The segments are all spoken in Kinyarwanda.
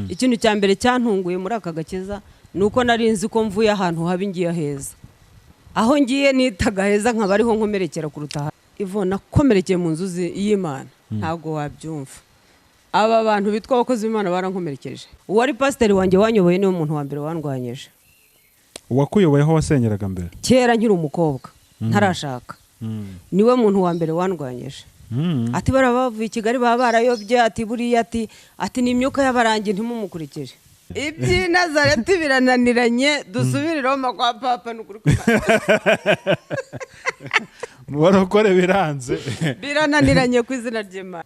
ikintu cya mbere cyantunguye muri aka gakiza nuko nari nzi ko mvuye ahantu habi ngiye heza, aho ngiye nitaga heza nkaba ariho nkomerekera kuruta Ivona komerekeye mu nzu y'Imana ntago wabyumva. Aba bantu bitwa abakozi b'Imana barankomerekeje. Uwari pasiteri wanjye wanyoboye niwe muntu wa mbere wandwanyeje. Uwakuyoboyeho wasengeraga mbere? Kera nkiri umukobwa ntarashaka. Niwe muntu wa mbere wandwanyeje. Ati barabavuye Kigali baba barayobye, ati buriya ati ni imyuka y'abarangi ntimumukurikije. Ibyi Nazareti birananiranye dusubire Roma kwa papa n'ukuri. Barokore biranze. Birananiranye ku izina ry'Imana.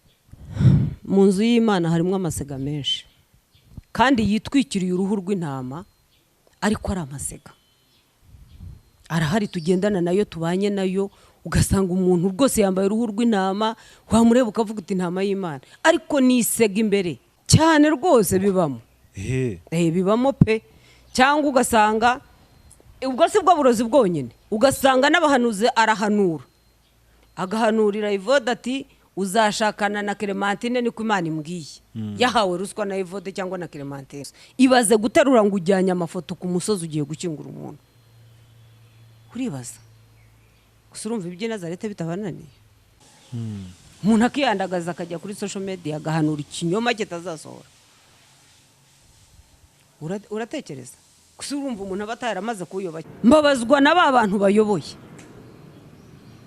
Mu nzu y'Imana harimo amasega menshi kandi yitwikiriye uruhu rw'intama, ariko ari amasega arahari tugendana nayo tubanye nayo, ugasanga umuntu rwose yambaye uruhu rw'intama wamureba ukavuga uti intama y'Imana, ariko nisega imbere cyane rwose bibamo. Bibamo pe. Cyangwa ugasanga ubwo si bwo burozi bwonyine, ugasanga n'abahanuzi arahanura agahanurira Ivode ati uzashakana na Clementine niko Imana imbwiye. Yahawe ruswa na Ivode cyangwa na Clementine. Ibaze guterura ngo ujyanye amafoto ku musozi ugiye gukingura umuntu. Uribaza gusa urumva ibyo Nazareti bitabananiye. Umuntu akiyandagaza akajya kuri social media agahanura ikinyoma kitazasohora. Uratekereza gusa urumva umuntu abataramaze kuyoba. Mbabazwa na ba bantu bayoboye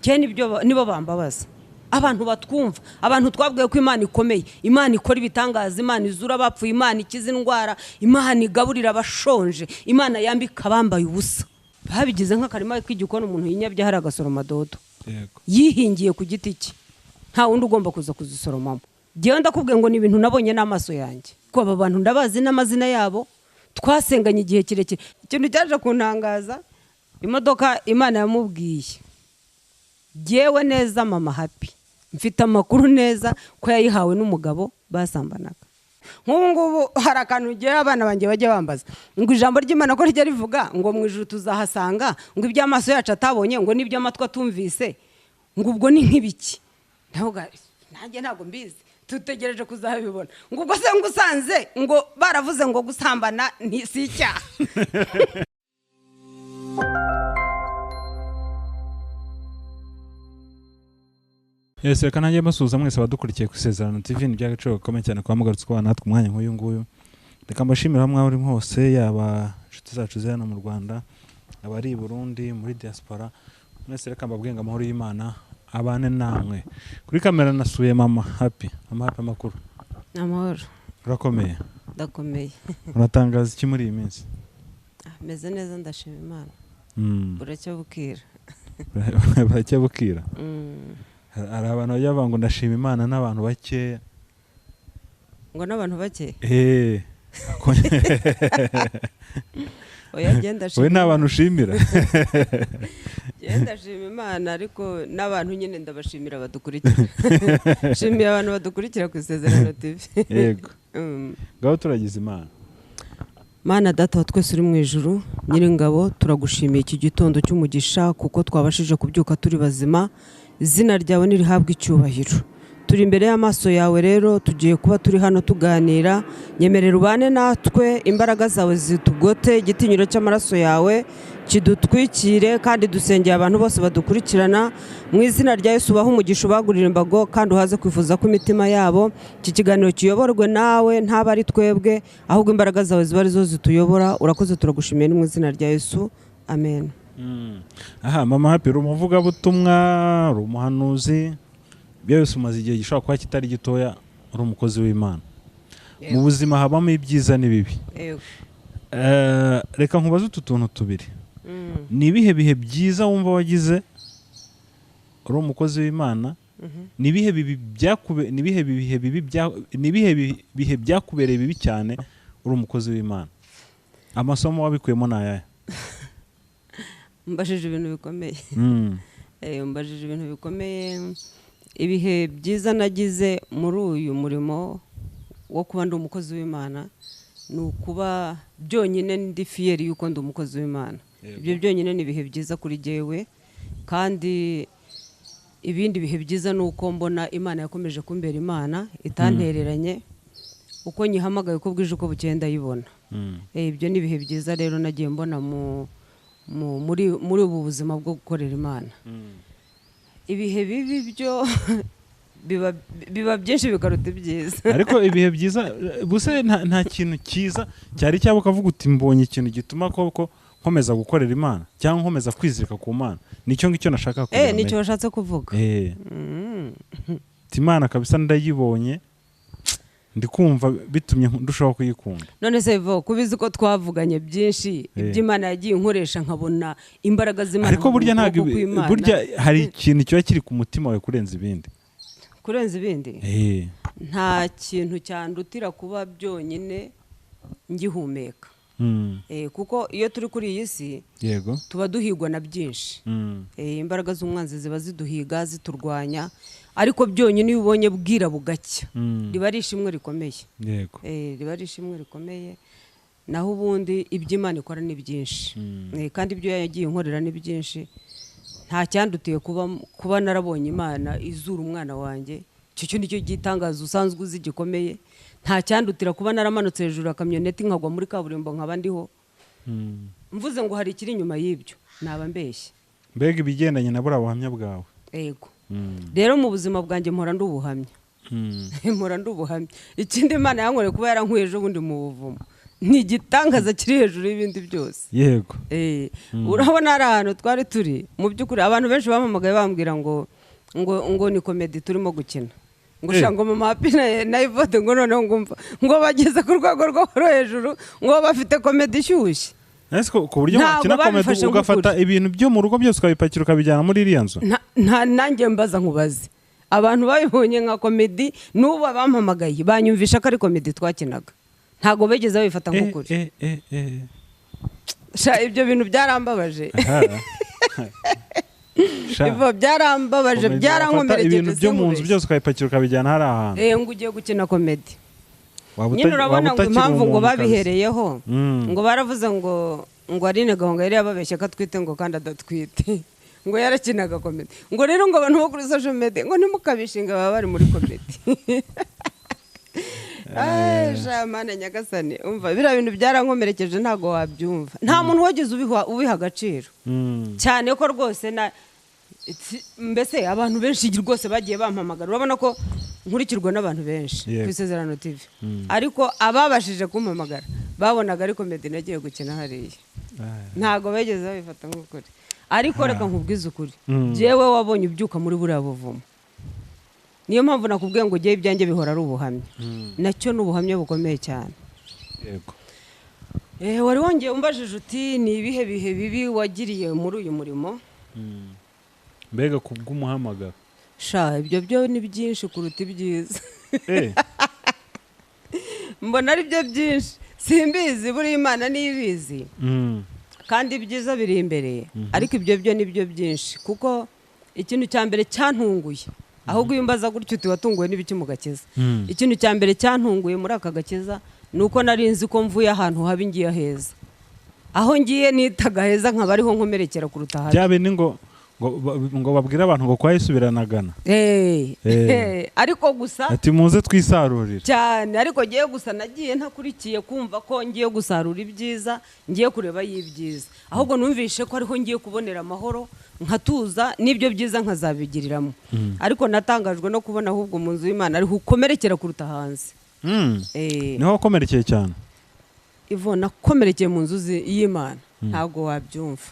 cyane, ibyo nibo bambabaza. Abantu batwumva, abantu twabwiye ko Imana ikomeye, Imana ikora ibitangaza, Imana izura abapfuye, Imana ikiza indwara, Imana igaburira abashonje, Imana yambika abambaye ubusa. Babigize nk'akarima k'igikoni umuntu yinyabye hari agasoroma dodo. Yihingiye ku giti cye, nta wundi ugomba kuza kuzisoromamo. Ngewe ndakubwiye ngo ni ibintu nabonye n'amaso yanjye, ko aba bantu ndabazi n'amazina yabo, twasenganye igihe kirekire. Ikintu cyaje kuntangaza, imodoka Imana yamubwiye Jewe neza mama Happy, mfite amakuru neza ko yayihawe n'umugabo basambanaga. Nk'ubu hari akantu ugiye abana banjye bajya bambaza ngo ijambo ry'Imana ko rijya rivuga ngo mu ijuru tuzahasanga, ngo iby'amaso yacu atabonye, ngo n'ibyo amatwi atumvise, ngo ubwo ni nk'ibiki. Ndavuga nanjye ntago mbizi, tutegereje kuzabibona. Ngo ubwo se ngusanze ngo baravuze ngo gusambana si icyaha. Yes, reka nanjye mbasuhuza mwese abadukurikiye ku Isezerano TV. Ni by'agaciro gakomeye cyane kwa mugarutse kwa natwe umwanya nk'uyu nguyu. Reka mbashimira hamwe muri hose, yaba inshuti zacu ziri hano mu Rwanda, abari i Burundi, muri diaspora. Mwese reka mbabwiye ngo amahoro y'Imana abane namwe. Kuri kamera nasuye mama Happy. Mama Happy, amakuru? Amahoro. Urakomeye? Ndakomeye. Uratangaza iki muri iyi minsi? Meze neza ndashima Imana. Buracya bukira. Buracya bukira. Hari abantu bajya bavuga ngo ndashima Imana n'abantu bakeya. Ngo n'abantu bake? Oya genda shima. We n'abantu ushimira? Genda shima Imana, ariko n'abantu nyine ndabashimira badukurikira. Shimira abantu badukurikira ku Isezerano TV. Yego. Ngaho turagize Imana. Mana Data wa twese uri mu ijuru, Nyiringabo, turagushimiye iki gitondo cy'umugisha kuko twabashije kubyuka turi bazima. Izina ryawe nirihabwe icyubahiro. Turi imbere y'amaso yawe rero, tugiye kuba turi hano tuganira. Nyemerera ubane natwe, imbaraga zawe zitugote, igitinyiro cy'amaraso yawe kidutwikire, kandi dusengeye abantu bose badukurikirana. Mu izina rya Yesu baha umugisha, ubagurira imbago, kandi uhaze kwifuza ko imitima yabo. Iki kiganiro kiyoborwe nawe, ntaba ari twebwe, ahubwo imbaraga zawe ziba arizo zituyobora. Urakoze, turagushimiye mu izina rya Yesu. Amen. Aha, mama Happy, uri umuvugabutumwa, uri umuhanuzi, byose umaze igihe gishobora kuba kitari gitoya, uri umukozi w'Imana. Mu buzima habamo ibyiza n'ibibi. Reka nkubaze utu tuntu tubiri. Ni ibihe bihe byiza wumva wagize uri umukozi w'Imana? Ni ibihe bihe byakubereye bibi cyane uri umukozi w'Imana? Amasomo wabikuyemo ni ayahe? Mbajije ibintu bikomeye. Mbajije ibintu bikomeye. Ibihe byiza nagize muri uyu murimo wo kuba ndi umukozi w'Imana ni ukuba byonyine ndi fiyeri yuko ndi umukozi w'Imana. Ibyo byonyine ni ibihe byiza kuri jyewe, kandi ibindi bihe byiza ni uko mbona Imana yakomeje kumbera Imana itantereranye. uko nyihamagaye uko bwije uko bukeye ndayibona. Ibyo ni ibihe byiza rero nagiye mbona muri ubu buzima bwo gukorera Imana. Ibihe bibi byo biba byinshi bikaruta ibyiza. Ariko ibihe byiza buse nta kintu cyiza cyari cyabo kavuga uti mbonye ikintu gituma koko nkomeza gukorera Imana cyangwa nkomeza kwizirika ku Mana. Nicyo ngicyo nashaka kuvuga. Nicyo washatse kuvuga. Imana kabisa ndayibonye ndikumva bitumye ndushaho kuyikunda. None se kubizi ko twavuganye byinshi iby'Imana yagiye nkoresha nkabona imbaraga z'Imana. Ariko burya ntabwo burya hari ikintu kiba kiri ku mutima wawe kurenza ibindi. Kurenza ibindi? Nta kintu cyandutira kuba byonyine ngihumeka. Kuko iyo turi kuri iyi si yego tuba duhigwa na byinshi. Imbaraga z'umwanzi ziba ziduhiga ziturwanya, ariko byonyine iyo ubonye bwira bugacya riba ari ishimwe rikomeye. Yego riba ari ishimwe rikomeye. Naho ubundi iby'Imana ikora ni byinshi, kandi ibyo yagiye inkorera ni byinshi. Nta cyandutiye kuba narabonye Imana izura umwana wanjye. Cyo nicyo gitangaza usanzwe uzi gikomeye. Nta cyandutira kuba naramanutse hejuru akamyoneti nkagwa muri kaburimbo nkaba ndiho. Mvuze ngo hari ikiri inyuma y'ibyo naba mbeshye. Mbega ibigendanye na bura buhamya bwawe. Yego. Rero mu buzima bwanjye mpora ndubuhamya. Mpora ndubuhamya. Ikindi Imana yankoreye kuba yarankuye ejo bundi mu buvumo. Ni igitangaza kiri hejuru y'ibindi byose. Yego. Urabona ari ahantu twari turi mu by'ukuri abantu benshi bampamagaye bambwira ngo ni komedi turimo gukina. Ngo shango mama Happy na Yvonne ngo noneho ngumva ngo bageze ku rwego rwo hejuru ngo bafite komedi ishyushye. Ese ku buryo wakina komedi ugafata ibintu byo mu rugo byose ukabipakira ukabijyana muri iriya nzu? Nanjye mbaza nkubaze. Abantu babibonye nka komedi n'ubu bampamagaye banyumvisha ko ari komedi twakinaga. Ntago begeze babifata nk'ukuri. Ibyo bintu byarambabaje. Ivo byarambabaje byarankomerekeje. Ibintu byo mu nzu byose ukabipakira ukabijyana hari ahantu. Ngo ugiye gukina komedi. Nyine urabona ngo impamvu ngo babihereyeho ngo baravuze ngo Aline Gahongayire yababeshye ko atwite ngo kandi adatwite. Ngo yarakinaga komedi. Ngo rero ngo abantu bo kuri social media ngo nimukabishinga baba bari muri komedi. Jamana nyagasani umva bira bintu byarankomerekeje ntago wabyumva. Nta muntu wagize ubiha agaciro. Cyane ko rwose mbese abantu benshi rwose bagiye bampamagara. Urabona ko nkurikirwa n'abantu benshi ku Isezerano TV. Ariko ababashije kumpamagara babonaga ari komedi nagiye gukina hariya. Ntago bageze babifata nk'ukuri. Ariko reka nkubwize ukuri. Jewe wabonye ubyuka muri buriya buvumo. Niyo mpamvu nakubwiye ngo giye ibyanjye bihora ari ubuhamya. Nacyo n'ubuhamya bukomeye cyane. Yego. Wari wongeye umbajije uti ni ibihe bihe bibi wagiriye muri uyu murimo? Mbega kubw'umuhamagaro. Ibyo byo ni byinshi kuruta ibyiza. Mbona ari byo byinshi. Simbizi buri Imana nibizi. Kandi ibyiza biri imbere. Ariko ibyo byo ni byo byinshi kuko ikintu cya mbere cyantunguye. Ahubwo yumbaza gutyo uti watunguwe n'ibiki mu gakiza. Ikintu cya mbere cyantunguye muri aka gakiza nuko nari nzi ko mvuye ahantu habi ngiye heza. Aho ngiye nitaga heza nkaba ariho nkomerekera kuruta habi. Byabe ni ngo babwira abantu ngo kwa Yisubiranagana. Ariko gusa ati muze twisarurira. Cyane ariko ngiye gusa nagiye ntakurikiye kumva ko ngiye gusarura ibyiza, ngiye kureba y'ibyiza. Ahubwo numvishe ko ariho ngiye kubonera amahoro, nkatuza n'ibyo byiza nkazabigiriramo. Ariko natangajwe no kubona ahubwo mu nzu y'Imana ariho ukomerekera kuruta hanze. Niho wakomerekeye cyane. Ivo nakomerekeye mu nzu y'Imana ntago wabyumva.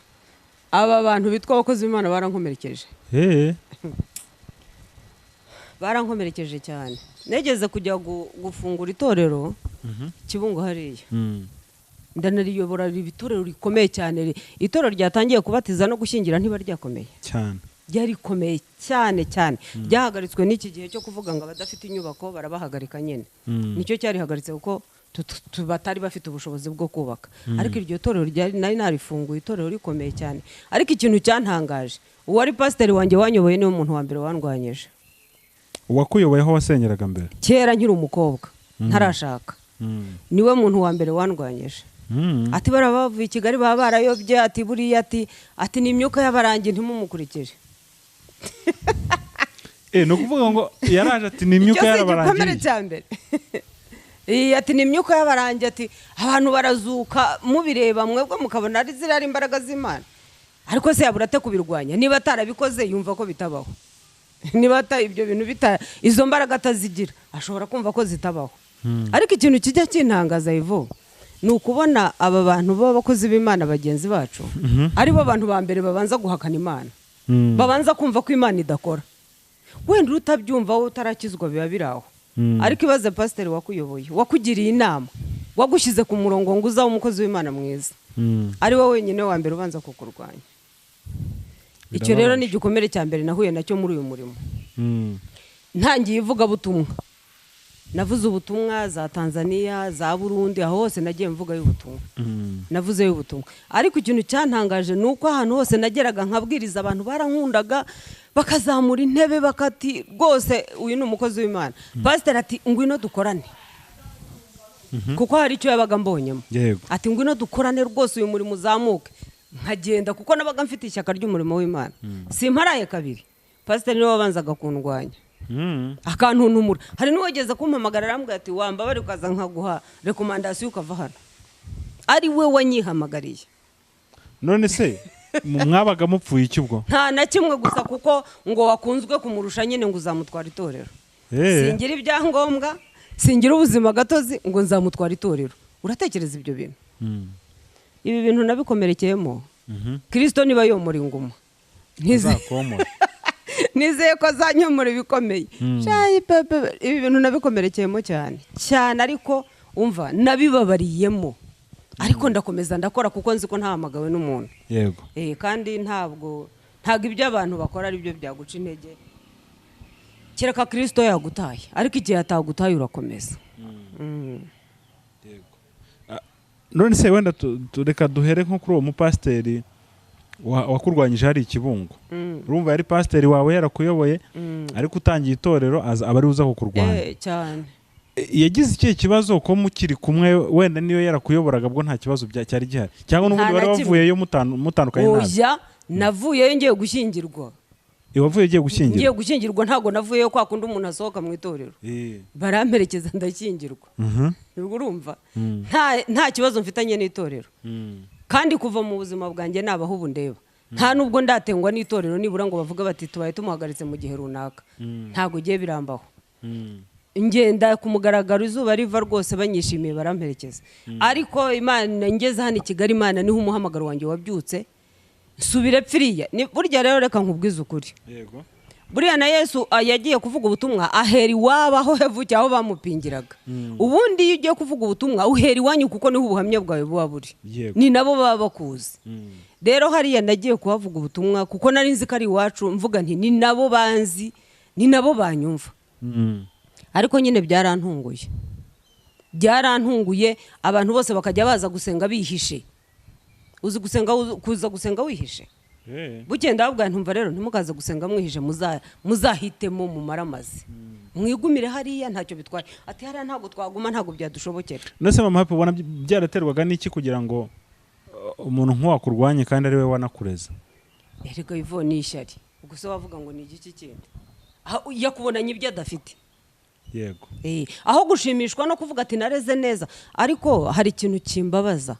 Aba bantu bitwa abakozi b'Imana barankomerekeje. Barankomerekeje cyane. Negeze kujya gufungura itorero Kibungo hariya. Ndanariyobora itorero rikomeye cyane. Itorero ryatangiye kubatiza no gushyingira ntiba ryakomeye cyane. Ryarikomeye cyane cyane. Byahagaritswe n'iki gihe cyo kuvuga ngo abadafite inyubako barabahagarika nyine. Nicyo cyari hagaritse kuko batari bafite ubushobozi bwo kubaka. Ariko iryo torero nari narifunguye itorero rikomeye cyane. Ariko ikintu cyantangaje uwari pasiteri wanjye wanyoboye niwe muntu wa mbere wandwanyije. Uwakuyoboyeho wasenyeraga mbere? Kera nkiri umukobwa ntarashaka. Niwe muntu wa mbere wandwanyije. Ati barabavuye i Kigali baba barayobye ati buriya ati ni imyuka y'abarangi ntimumukurikije. No kuvuga ngo yaraje ati ni imyuka y'abarangi. ati ni imyuka y'abarangi, ati abantu barazuka mubireba mwebwe mukabona ari zirari imbaraga z'Imana, ariko se yabura ate kubirwanya niba atarabikoze yumva ko bitabaho, niba ibyo bintu izo mbaraga atazigira ashobora kumva ko zitabaho. Ariko ikintu kijya kintangaza Ivo ni ukubona aba bantu b'abakozi b'Imana bagenzi bacu aribo bantu ba mbere babanza guhakana Imana, babanza kumva ko Imana idakora. Wenda utabyumva wowe utarakizwa biba biraho, ariko ibaze pasiteri wakuyoboye, wakugiriye inama, wagushyize ku murongo ngo uzabe umukozi w'Imana mwiza, ari wowe wenyine wa mbere ubanza kukurwanya. Icyo rero ni igikomere cya mbere nahuye nacyo muri uyu murimo. Ntangiye ivuga butumwa, navuze ubutumwa za Tanzania, za Burundi, aho hose nagiye mvuga y'ubutumwa, navuze y'ubutumwa. Ariko ikintu cyantangaje nuko ahantu hose nageraga nkabwiriza, abantu barankundaga bakazamura intebe bakati rwose uyu ni umukozi w'Imana. Pastor ati ngwino dukorane, kuko hari icyo yabaga mbonyemo, ati ngwino dukorane rwose uyu murimo uzamuke. Nkagenda kuko nabaga mfite ishyaka ry'umurimo w'Imana. Simparaye kabiri, pastor niwe wabanzaga kundwanya, akantuntumura. Hari n'uwageze kumpamagara arambwira ati wambabare ukaza nkaguha recommendation ukava hano, ari we wanyihamagariye. None se mwabaga mupfuye iki ubwo? Nta na kimwe, gusa kuko ngo wakunzwe kumurusha nyine ngo uzamutwara itorero. Singira ibyangombwa, singira ubuzima gatozi ngo nzamutwara itorero. Uratekereza ibyo bintu? Ibi bintu nabikomerekeyemo. Kristo niba yomora inguma nizeye ko azanyomora ibikomeye. Ibi bintu nabikomerekeyemo cyane cyane, ariko umva nabibabariyemo, ariko ndakomeza ndakora kuko nzi ko ntahamagawe n'umuntu. Yego. Kandi ntabwo ibyo abantu bakora ari byo byaguca intege, kereka Kristo yagutaye, ariko igihe atagutaye urakomeza. None se wenda reka duhere nko kuri uwo mupasiteri wakurwanyije hari Ikibungo. Urumva yari pasiteri wawe yarakuyoboye, ariko utangiye itorero aba ari uza kukurwanya cyane. Yagize ikihe kibazo ko mukiri kumwe? Wenda niyo yarakuyoboraga bwo nta kibazo cyari gihari, cyangwa n'ubundi bari bavuyeyo mutandukanye nawe? Oya, navuyeyo ngiye gushyingirwa. Wavuye ugiye gushyingirwa? Ngiye gushyingirwa, ntago navuyeyo kwa kundi umuntu asohoka mu itorero, baramperekeza ndashyingirwa. Urumva nta kibazo mfitanye n'itorero, kandi kuva mu buzima bwanjye nabaho ubu ndeba, nta nubwo ndatengwa n'itorero nibura ngo bavuga bati tubaye tumuhagaritse mu gihe runaka. Ntago giye birambaho, ngenda ku mugaragaro, izuba riva rwose banyishimiye baramperekeza. Ariko Imana ngeze hano i Kigali, Imana niho umuhamagaro wanjye wabyutse, nsubire pfiriya. Burya rero reka nkubwize ukuri, yego, buriya na Yesu yagiye kuvuga ubutumwa ahera iwabo aho yavukiye, aho bamupingiraga. Ubundi iyo ugiye kuvuga ubutumwa uhera iwanyu, kuko niho ubuhamya bwawe buba buri, ni nabo baba bakuzi. Rero hariya nagiye kuhavuga ubutumwa kuko nari nzi ko ari iwacu, mvuga nti ni nabo banzi, ni nabo banyumva. Ariko nyine byarantunguye, abantu bose bakajya baza gusenga bihishe. Uzi gusenga, kuza gusenga wihishe? Bugenda babwa ntumva rero ntimukaze gusenga mwihishe, muzahitemo mu maramazi, mwigumire hariya ntacyo bitwaye. Ati hariya ntago twaguma, ntago byadushobokera. Nose mama happy ubona byaraterwaga n'iki kugira ngo umuntu nk'uwakurwanye kandi ari we wanakureza? Erega Ivo ni ishyari, ubwo se wavuga ngo ni igiki kindi? Yakubonanye ibyo adafite. Yego. Aho gushimishwa no kuvuga ati nareze neza. Ariko hari ikintu kimbabaza,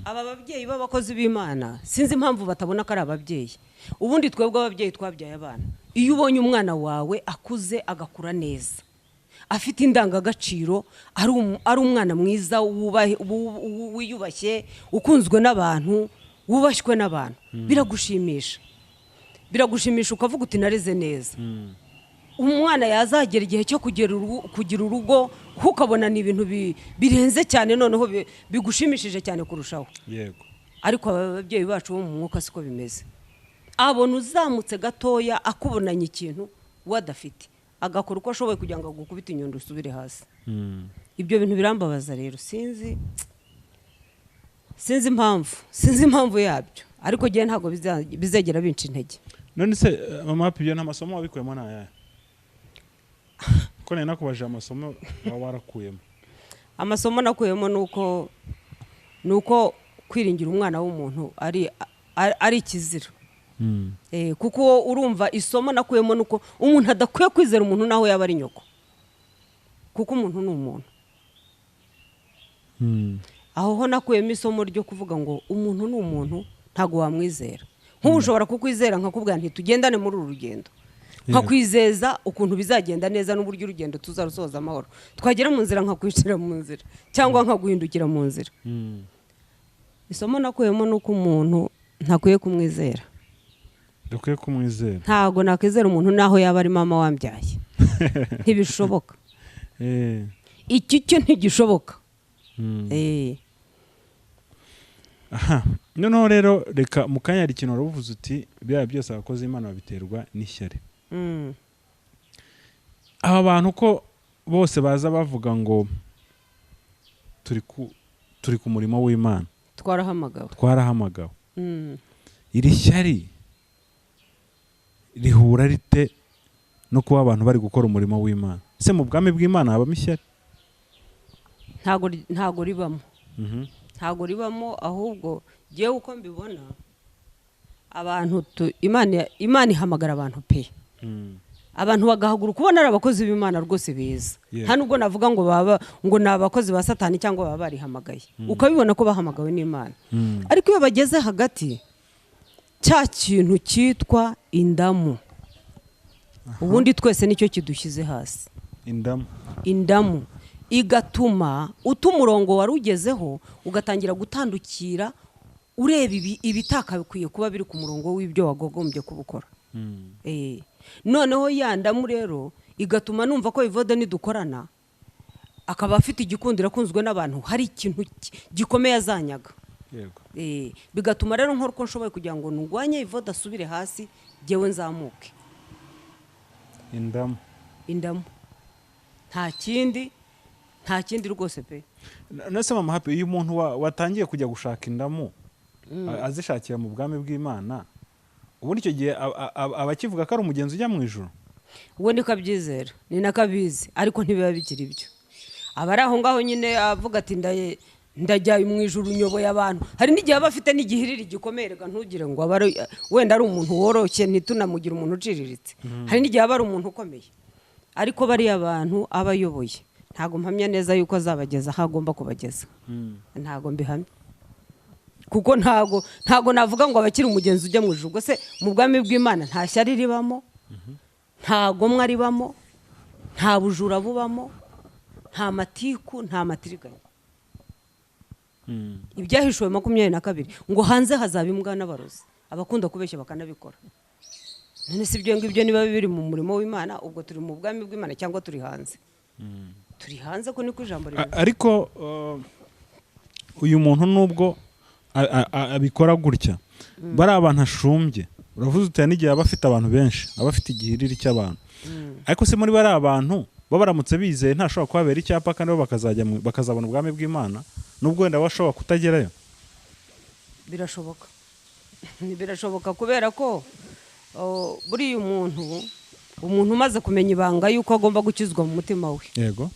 aba babyeyi b'abakozi b'Imana sinzi impamvu batabona ko ari ababyeyi. Ubundi twebwe ababyeyi twabyaye abana, iyo ubonye umwana wawe akuze agakura neza, afite indangagaciro, ari umwana mwiza wiyubashye, ukunzwe n'abantu, wubashywe n'abantu, biragushimisha ukavuga uti nareze neza. Umwana yazagera igihe cyo kugira urugo, ukabona ni ibintu birenze cyane, noneho bigushimishije cyane kurushaho. Yego. Ariko ababyeyi bacu bo mu mwuka siko bimeze. Abona uzamutse gatoya akubonanye ikintu wadafite, agakora uko ashoboye kugira ngo agukubite inyundo usubire hasi. Ibyo bintu birambabaza rero, sinzi impamvu yabyo, ariko gihe ntago bizegera binca intege. None se mama happy ibyo n'amasomo wabikuyemo naya? Ko nakubaje amasomo warakuyemo. Amasomo nakuyemo nuko kwiringira umwana w'umuntu ari ikizira. Kuko urumva isomo nakuyemo nuko umuntu adakwiye kwizera umuntu naho yaba ari nyoko, kuko umuntu ni umuntu. aho ho nakuyemo isomo ryo kuvuga ngo umuntu ni umuntu ntago wamwizera. Nk'ubu ushobora kukwizera nkakubwira nti tugendane muri uru rugendo, nkakwizeza ukuntu bizagenda neza n'uburyo urugendo tuzarusoza amahoro, twagera mu nzira nkakwicira mu nzira cyangwa nkaguhindukira mu nzira. Isomo nakuyemo nuko umuntu ntakwiye kumwizera. Dukwiye kumwizera. Ntago nakwizera umuntu naho yaba ari mama wambyaye. Ntibishoboka. Iki cyo ntigishoboka. Aha, noneho rero reka mu kanya hari ikintu waravuze uti bya byose abakozi Imana babiterwa n'ishyari. Aba bantu ko bose baza bavuga ngo turi ku murimo w'Imana, twarahamagawe. Iri shyari rihura rite no kuba abantu bari gukora umurimo w'Imana? Se mu bwami bw'Imana habamo ishyari? Ntago ribamo. Ntago ribamo, ahubwo jewe uko mbibona abantu Imana ihamagara abantu pe. Abantu bagahaguruka ubona ari abakozi b'Imana rwose beza. Nta nubwo navuga ngo ngo ni abakozi ba Satani cyangwa baba barihamagaye. Ukabibona ko bahamagawe n'Imana. Ariko iyo bageze hagati cya kintu cyitwa indamu, ubundi twese nicyo kidushyize hasi. Indamu igatuma umurongo wari ugezeho ugatangira gutandukira ureba ibitakabikwiye kuba biri ku murongo w'ibyo wagogombye kubukora. Noneho yandamu rero igatuma numva ko Evode nidukorana akaba afite igikundiro akunzwe n'abantu, hari ikintu gikomeye azanyaga. Bigatuma rero nkora uko nshoboye kugira ngo ndwanye Evode asubire hasi, jyewe nzamuke. Indamu nta kindi rwose pe. Nase mama Happy, uyu muntu watangiye kujya gushaka indamu azishakira mu bwami bw'Imana, ubundi icyo gihe abakivuga ko ari umugenzi ujya mu ijuru? Uwo niko abyizera, ni nakabizi, ariko ntibiba bikiri ibyo. Abari aho ngaho nyine avuga ati ndajya mu ijuru nyoboye abantu. Hari n'igihe aba afite n'igihiriri gikomeye, ntugire ngo wenda ari umuntu woroshye ntitunamugira umuntu uciriritse. Hari n'igihe aba ari umuntu ukomeye, ariko bariya abantu aba ayoboye ntago mpamya neza yuko azabageza aho agomba kubageza. Ntago mbihamya, kuko ntago navuga ngo abakiri umugenzi ujya mu ijuru. Se mu bwami bw'Imana nta shyari ribamo, nta gomwa ribamo, nta bujura bubamo, nta matiku, nta matiriganya. Ibyahishuwe 22 ngo hanze hazaba imbwa n'abarozi, abakunda kubeshya bakanabikora. None si ibyo ngibyo niba biri mu murimo w'Imana, ubwo turi mu bwami bw'Imana cyangwa turi hanze? Turi hanze, ko niko ijambo rivuga. Ariko uyu muntu nubwo abikora gutya, bari abantu ashumbye, uravuze uti n'igihe aba afite abantu benshi, aba afite igihiriri cy'abantu. Ariko se muri bari abantu babaramutse bizeye ntashobora kubabera icyapa kandi bo bakazabona ubwami bw'Imana, nubwo wenda bashobora kutagerayo? Birashoboka. Birashoboka kubera ko buriya umuntu umaze kumenya ibanga yuko agomba gukizwa mu mutima we, yego,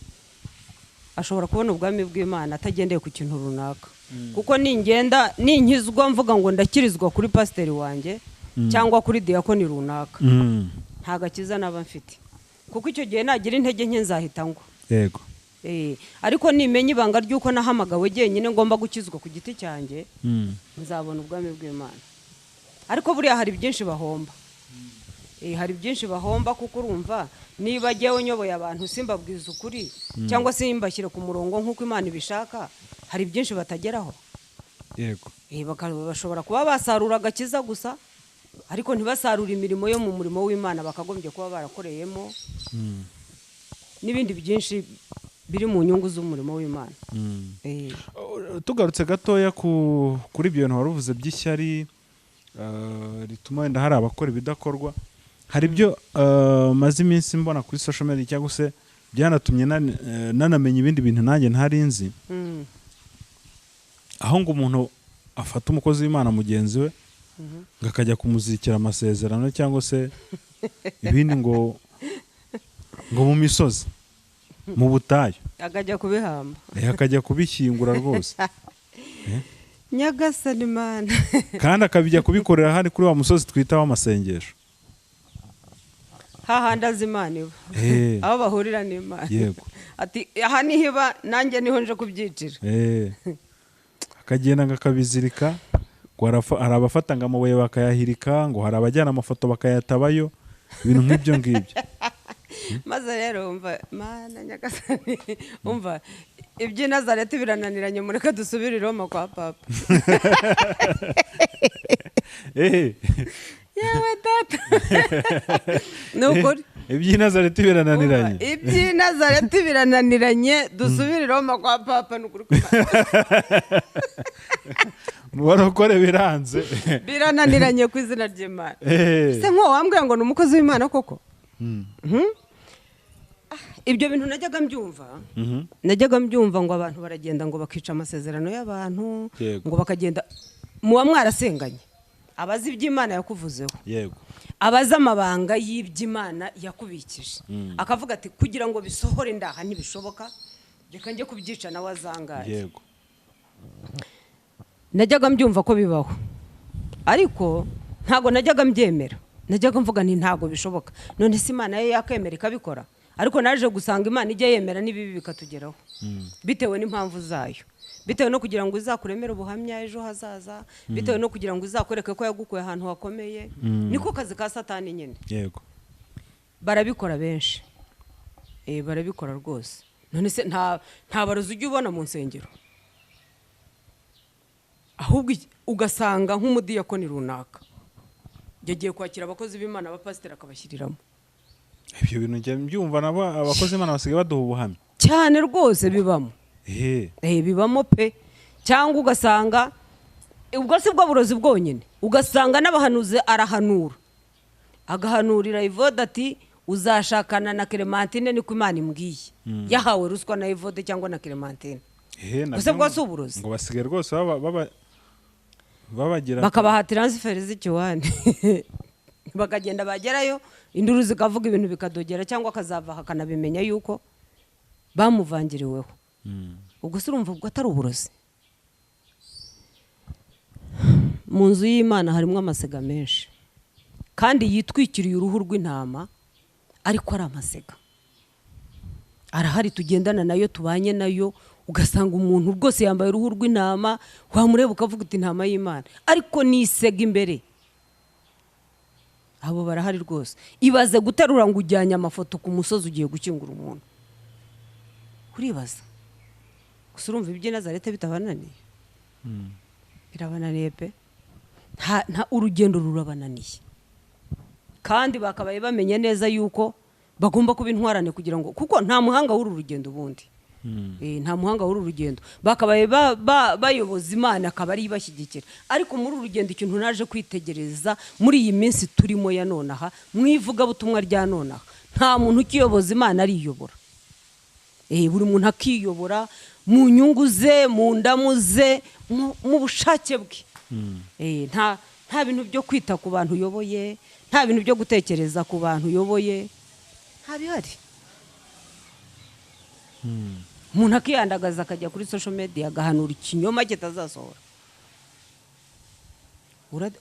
ashobora kubona ubwami bw'Imana atagendeye ku kintu runaka. Kuko ninkizwa mvuga ngo ndakirizwa kuri pasiteri wanjye cyangwa kuri diakoni runaka, nta gakiza naba mfite, kuko icyo gihe nagira intege nke nzahita ngwa. Yego. Ariko nimenya ibanga ry'uko nahamagawe jyenyine ngomba gukizwa ku giti cyanjye, nzabona ubwami bw'Imana. Ariko buriya hari byinshi bahomba. Hari byinshi bahomba, kuko urumva niba jyewe nyoboye abantu simbabwiza ukuri cyangwa simbashyire ku murongo nk'uko Imana ibishaka, hari byinshi batageraho. Yego. Bashobora kuba basarura agakiza gusa, ariko ntibasarura imirimo yo mu murimo w'Imana bakagombye kuba barakoreyemo, n'ibindi byinshi biri mu nyungu z'umurimo w'Imana. Tugarutse gatoya kuri ibyo bintu waruvuze by'ishyari rituma wenda hari abakora ibidakorwa, hari ibyo maze iminsi mbona kuri social media cyangwa se byanatumye nanamenya ibindi bintu nanjye ntari nzi, aho ngo umuntu afata umukozi w'Imana mugenzi we ngo akajya kumuzirikira amasezerano cyangwa se ibindi ngo mu misozi, mu butayu, akajya kubihamba, akajya kubishyingura rwose. Nyagasani Mana. Kandi akabijya kubikorera hari kuri wa musozi twita w'amasengesho. hahandi azi Imana iba aho bahurira n'Imana yego ati aha niho iba nanjye niho nje kubyicira akagenda ngakabizirika ngo hari abafata ngo amabuye bakayahirika ngo hari abajyana amafoto bakayatabayo ibintu nk'ibyo ngibyo maze rero umva Mana nyagasani umva iby'i Nazareti birananiranye mureke dusubire i Roma kwa papa yewe tata nukuri iby'i Nazareti birananiranye iby'i Nazareti birananiranye dusubire i Roma kwa papa nukuri barokore biranze birananiranye ku izina ry'Imana se nko wambwira ngo ni umukozi w'Imana koko ibyo bintu najyaga mbyumva ngo abantu baragenda ngo bakica amasezerano y'abantu ngo bakagenda muba mwarasenganye abazi iby'Imana yakuvuzeho yego abazi amabanga y'iby'Imana yakubikije akavuga ati kugira ngo bisohore ndaha ntibishoboka reka njye kubyica nawe azangaye yego najyaga mbyumva ko bibaho ariko ntago najyaga mbyemera najyaga mvuga nti ntago bishoboka none se Imana ye yakemera ikabikora ariko naje gusanga Imana ijya yemera n'ibibi bikatugeraho bitewe n'impamvu zayo bitewe no kugira ngo izakuremere ubuhamya ejo hazaza bitewe no kugira ngo izakwereke ko yagukuye ahantu hakomeye niko kazi ka Satani nyine yego barabikora benshi barabikora rwose none se nta barozi ujya ubona mu nsengero ahubwo ugasanga nk'umudiyakoni runaka yagiye kwakira abakozi b'Imana abapasiteri akabashyiriramo ibyo bintu njye mbyumva nabo abakozi b'Imana basigaye baduha ubuhamya cyane rwose bibamo bibamo pe cyangwa ugasanga ubwo si bwo burozi bwonyine ugasanga n'abahanuzi arahanura agahanurira Evode ati uzashakana na Clementine niko Imana imbwiye yahawe ruswa na Evode cyangwa na Clementine gusa bwo si uburozi ngo basigaye rwose babagira bakabaha transfer z'ikiwani bakagenda bagerayo induru zikavuga ibintu bikadogera cyangwa akazava hakanabimenya yuko bamuvangiriweho ubwo se urumva ubwo atari uburozi mu nzu y'Imana harimo amasega menshi kandi yitwikiriye uruhu rw'intama ariko ari amasega arahari tugendana nayo tubanye nayo ugasanga umuntu rwose yambaye uruhu rw'intama wamureba ukavuga uti intama y'Imana ariko nisega imbere abo barahari rwose ibaze guterura ngo ujyanye amafoto ku musozi ugiye gukingura umuntu uribaza gusa urumva iby'i Nazareti bitabananiye birabananiye pe nta urugendo rurabananiye kandi bakabaye bamenye neza yuko bagomba kuba intwarane kugira ngo kuko nta muhanga w'uru rugendo ubundi nta muhanga w'uru rugendo bakabaye bayoboza Imana akaba ari ibashyigikira ariko muri uru rugendo ikintu naje kwitegereza muri iyi minsi turimo ya nonaha mwivuga butumwa rya nonaha nta muntu ukiyoboza Imana ariyobora buri muntu akiyobora mu nyungu ze mu ndamu ze mu bushake bwe nta bintu byo kwita ku bantu uyoboye nta bintu byo gutekereza ku bantu uyoboye nta bihari umuntu akiyandagaza akajya kuri social media agahanura ikinyoma kitazasohora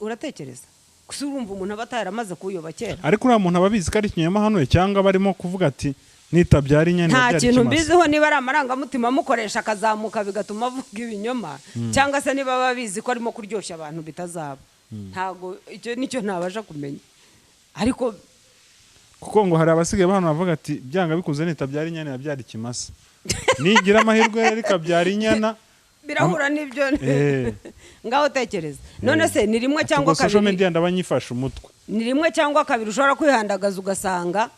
uratekereza gusa urumva umuntu aba ataramaze kuyoba kera ariko uriya muntu aba abizi ko ari ikinyoma hanuye cyangwa barimo kuvuga ati nitabyara inyana nta kintu mbiziho niba ari amarangamutima amukoresha akazamuka bigatuma avuga ibinyoma cyangwa se niba babizi ko arimo kuryoshya abantu bitazaba ntago icyo nicyo ntabasha kumenya ariko kuko ngo hari abasigaye bahano bavuga ati byanga bikuze nitabyara inyana yabyara ikimasa nigira amahirwe rero ikabyara inyana birahura n'ibyo ngaho tekereza none se ni rimwe cyangwa kabiri social media ndabanyifasha umutwe ni rimwe cyangwa kabiri ushobora kwihandagaza ugasanga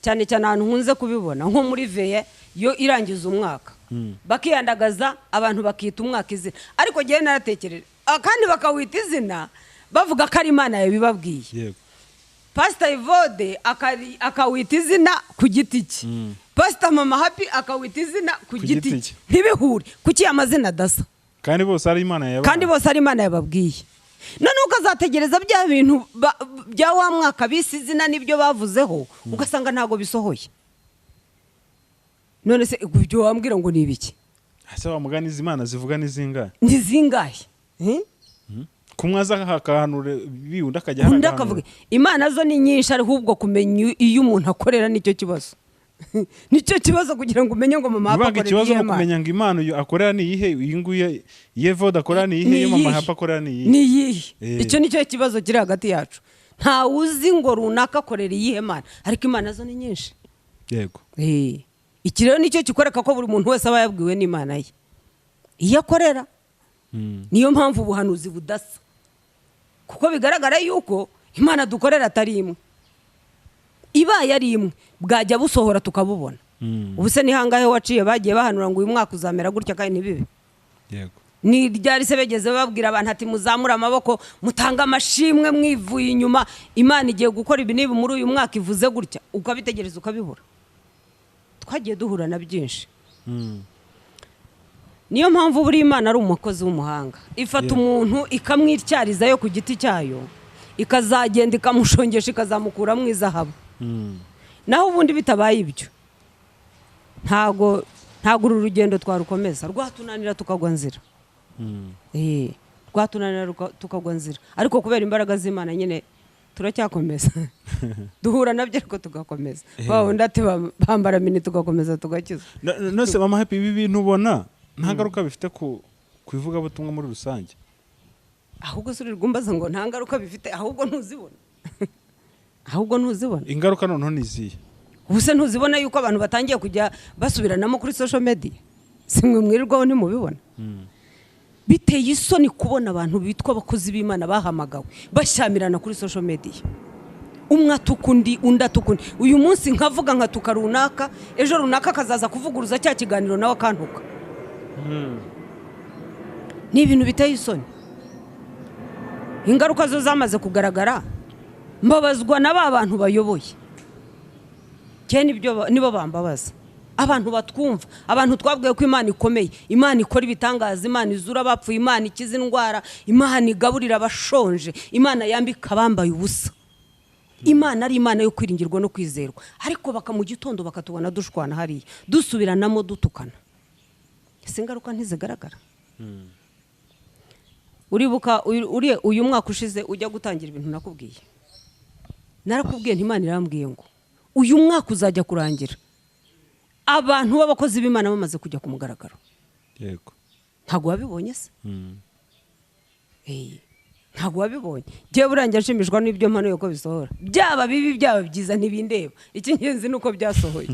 cyane cyane ahantu nkunze kubibona nko muri veye yo irangiza umwaka bakihandagaza abantu bakita umwaka izina ariko gihe naratekereje kandi bakawita izina bavuga ko ari Imana yabibabwiye yego Pastor Evode akawita izina ku giti cye Pastor Mama Happy akawita izina ku giti cye ntibihure kuki amazina adasa kandi bose ari Imana yababwiye none ukazategereza bya bintu bya wa mwaka bisi izina nibyo bavuzeho ugasanga ntago bisohoye none se ibyo wambwira ngo ni ibiki ese wa mugani Imana zivuga nizingahe kumwaza hakahanura biunda akajya undi akavuga imana zo ni nyinshi ariko ubwo kumenya iyo umuntu akorera nicyo kibazo nicyo kibazo kugira ngo umenye ngo mama hapa akorera ikibazo no kumenya ngo imana uyu akorera ni ihe uyinguye yevoda akorera ni ihe yo mama hapa akorera ni ihe ni ihe icyo nicyo kibazo kiri hagati yacu nta uzi ngo runaka akorera iyihe mana ariko imana zo ni nyinshi yego iki rero nicyo kikoreka ko buri muntu wese aba yabwiwe n'imana ye iyo akorera niyo mpamvu ubuhanuzi budasa kuko bigaragara yuko imana dukorera atari imwe ibaye ari imwe bwajya busohora tukabubona ubu se ni hangahe waciye bagiye bahanura ngo uyu mwaka uzamera gutya kandi ntibibe yego ni ryari se begeze babwira abantu ati muzamura amaboko mutanga amashimwe mwivuye inyuma imana igiye gukora ibi nibi muri uyu mwaka ivuze gutya ukabitegereza ukabibura twagiye duhura na byinshi niyo mpamvu buri imana ari umukozi w'umuhanga ifata umuntu ikamwityarizayo ku giti cyayo ikazagenda ikamushongesha ikazamukura mu izahabu naho ubundi bitabaye ibyo ntago uru rugendo twarukomeza rwatunanira tukagwa nzira rwatunanira tukagwa nzira ariko kubera imbaraga z'Imana nyine turacyakomeza duhura nabyo ariko tugakomeza wundi ati bambara mini tugakomeza tugakiza nose mama happy ibi bintu ubona nta ngaruka bifite ku ivugabutumwa muri rusange ahubwo surirwa umbaza ngo nta ngaruka bifite ahubwo ntuzibona ingaruka noneho niziye ubuse ntuzibona yuko abantu batangiye kujya basubiranamo kuri social media simwe mwirirwaho ntimubibona biteye isoni kubona abantu bitwa abakozi b'Imana bahamagawe bashyamirana kuri social media umwe atukundi undi atukundi uyu munsi nkavuga nkatuka runaka ejo runaka akazaza kuvuguruza cya kiganiro nawe akantuka ni ibintu biteye isoni ingaruka zo zamaze kugaragara mbabazwa na ba bantu bayoboye nibo bambabaza abantu batwumva abantu twabwiye ko Imana ikomeye Imana ikora ibitangaza Imana izura abapfuye Imana ikiza indwara Imana igaburira abashonje Imana yambika abambaye ubusa Imana ari Imana yo kwiringirwa no kwizerwa ariko baka mu gitondo bakatubona dushwana hariya dusubiranamo dutukana ese ingaruka ntizigaragara uribuka uyu mwaka ushize ujya gutangira ibintu nakubwiye narakubwiye Imana irambwiye ngo uyu mwaka uzajya kurangira abantu b'abakozi b'Imana bamaze kujya ku mugaragaro yego ntago wabibonye se ntago wabibonye giye burangira nshimishwa n'ibyo mpano yuko bisohora byaba bibi byaba byiza ntibindeba icy'ingenzi nuko byasohoye